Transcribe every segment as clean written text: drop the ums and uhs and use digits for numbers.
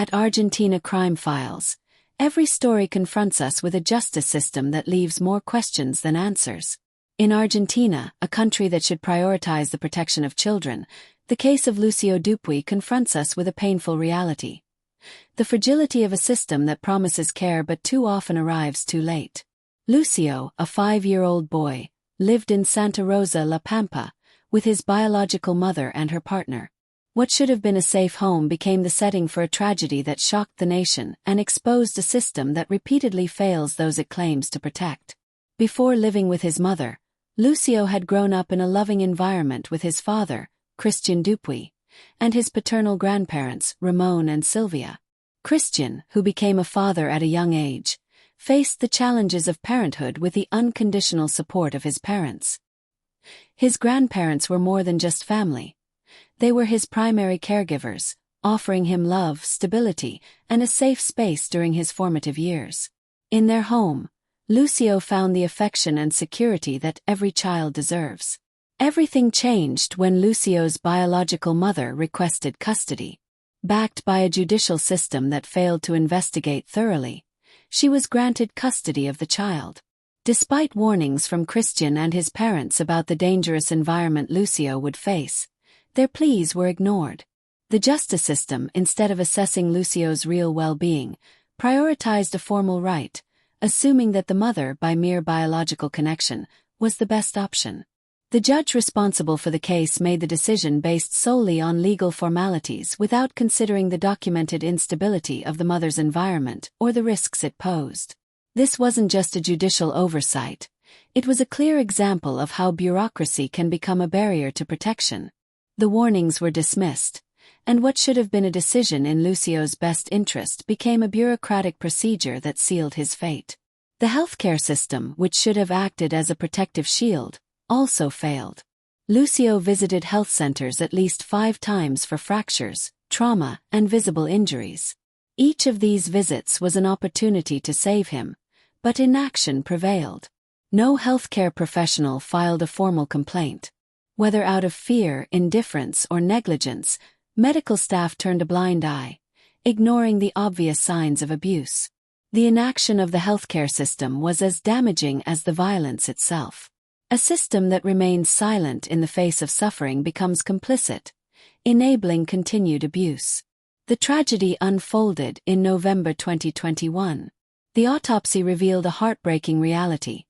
At Argentina Crime Files, every story confronts us with a justice system that leaves more questions than answers. In Argentina, a country that should prioritize the protection of children, the case of Lucio Dupuy confronts us with a painful reality. The fragility of a system that promises care but too often arrives too late. Lucio, a 5-year-old boy, lived in Santa Rosa, La Pampa, with his biological mother and her partner. What should have been a safe home became the setting for a tragedy that shocked the nation and exposed a system that repeatedly fails those it claims to protect. Before living with his mother, Lucio had grown up in a loving environment with his father, Christian Dupuy, and his paternal grandparents, Ramon and Sylvia. Christian, who became a father at a young age, faced the challenges of parenthood with the unconditional support of his parents. His grandparents were more than just family. They were his primary caregivers, offering him love, stability, and a safe space during his formative years. In their home, Lucio found the affection and security that every child deserves. Everything changed when Lucio's biological mother requested custody. Backed by a judicial system that failed to investigate thoroughly, she was granted custody of the child. Despite warnings from Christian and his parents about the dangerous environment Lucio would face, their pleas were ignored. The justice system, instead of assessing Lucio's real well-being, prioritized a formal right, assuming that the mother, by mere biological connection, was the best option. The judge responsible for the case made the decision based solely on legal formalities without considering the documented instability of the mother's environment or the risks it posed. This wasn't just a judicial oversight. It was a clear example of how bureaucracy can become a barrier to protection. The warnings were dismissed, and what should have been a decision in Lucio's best interest became a bureaucratic procedure that sealed his fate. The healthcare system, which should have acted as a protective shield, also failed. Lucio visited health centers at least 5 times for fractures, trauma, and visible injuries. Each of these visits was an opportunity to save him, but inaction prevailed. No healthcare professional filed a formal complaint. Whether out of fear, indifference, or negligence, medical staff turned a blind eye, ignoring the obvious signs of abuse. The inaction of the healthcare system was as damaging as the violence itself. A system that remains silent in the face of suffering becomes complicit, enabling continued abuse. The tragedy unfolded in November 2021. The autopsy revealed a heartbreaking reality: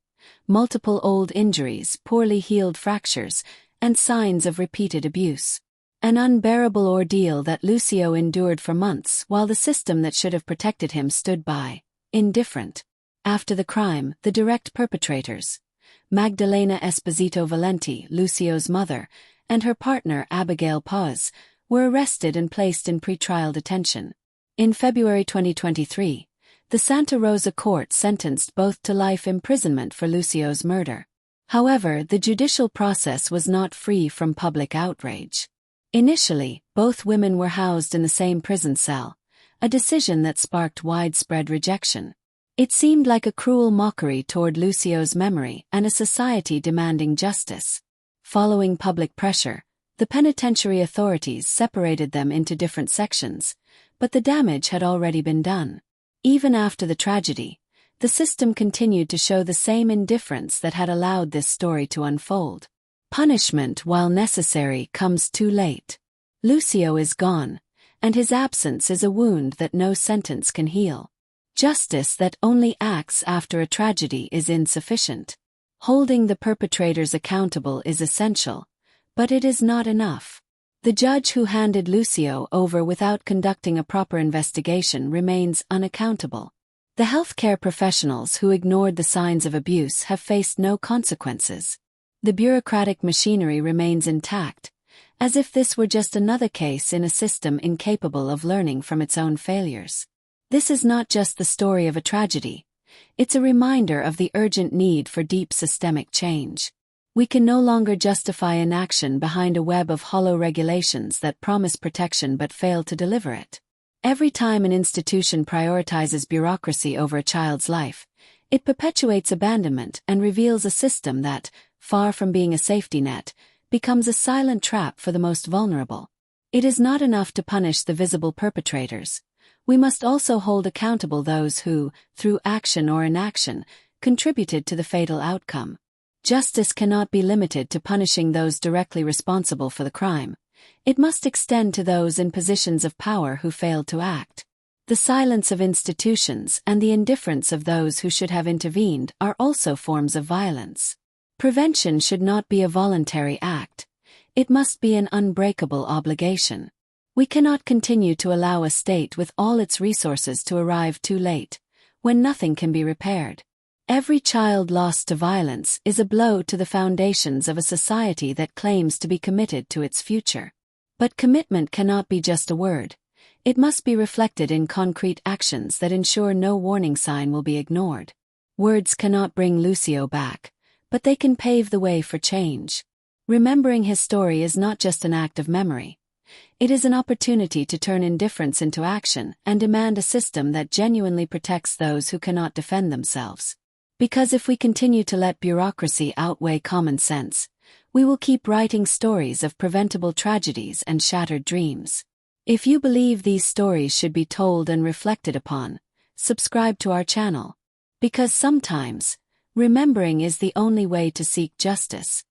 multiple old injuries, poorly healed fractures, and signs of repeated abuse. An unbearable ordeal that Lucio endured for months while the system that should have protected him stood by, indifferent. After the crime, the direct perpetrators, Magdalena Esposito Valenti, Lucio's mother, and her partner Abigail Paz, were arrested and placed in pretrial detention. In February 2023, the Santa Rosa court sentenced both to life imprisonment for Lucio's murder. However, the judicial process was not free from public outrage. Initially, both women were housed in the same prison cell, a decision that sparked widespread rejection. It seemed like a cruel mockery toward Lucio's memory and a society demanding justice. Following public pressure, the penitentiary authorities separated them into different sections, but the damage had already been done. Even after the tragedy, the system continued to show the same indifference that had allowed this story to unfold. Punishment, while necessary, comes too late. Lucio is gone, and his absence is a wound that no sentence can heal. Justice that only acts after a tragedy is insufficient. Holding the perpetrators accountable is essential, but it is not enough. The judge who handed Lucio over without conducting a proper investigation remains unaccountable. The healthcare professionals who ignored the signs of abuse have faced no consequences. The bureaucratic machinery remains intact, as if this were just another case in a system incapable of learning from its own failures. This is not just the story of a tragedy. It's a reminder of the urgent need for deep systemic change. We can no longer justify inaction behind a web of hollow regulations that promise protection but fail to deliver it. Every time an institution prioritizes bureaucracy over a child's life, it perpetuates abandonment and reveals a system that, far from being a safety net, becomes a silent trap for the most vulnerable. It is not enough to punish the visible perpetrators. We must also hold accountable those who, through action or inaction, contributed to the fatal outcome. Justice cannot be limited to punishing those directly responsible for the crime. It must extend to those in positions of power who failed to act. The silence of institutions and the indifference of those who should have intervened are also forms of violence. Prevention should not be a voluntary act. It must be an unbreakable obligation. We cannot continue to allow a state with all its resources to arrive too late, when nothing can be repaired. Every child lost to violence is a blow to the foundations of a society that claims to be committed to its future. But commitment cannot be just a word. It must be reflected in concrete actions that ensure no warning sign will be ignored. Words cannot bring Lucio back, but they can pave the way for change. Remembering his story is not just an act of memory. It is an opportunity to turn indifference into action and demand a system that genuinely protects those who cannot defend themselves. Because if we continue to let bureaucracy outweigh common sense, we will keep writing stories of preventable tragedies and shattered dreams. If you believe these stories should be told and reflected upon, subscribe to our channel. Because sometimes, remembering is the only way to seek justice.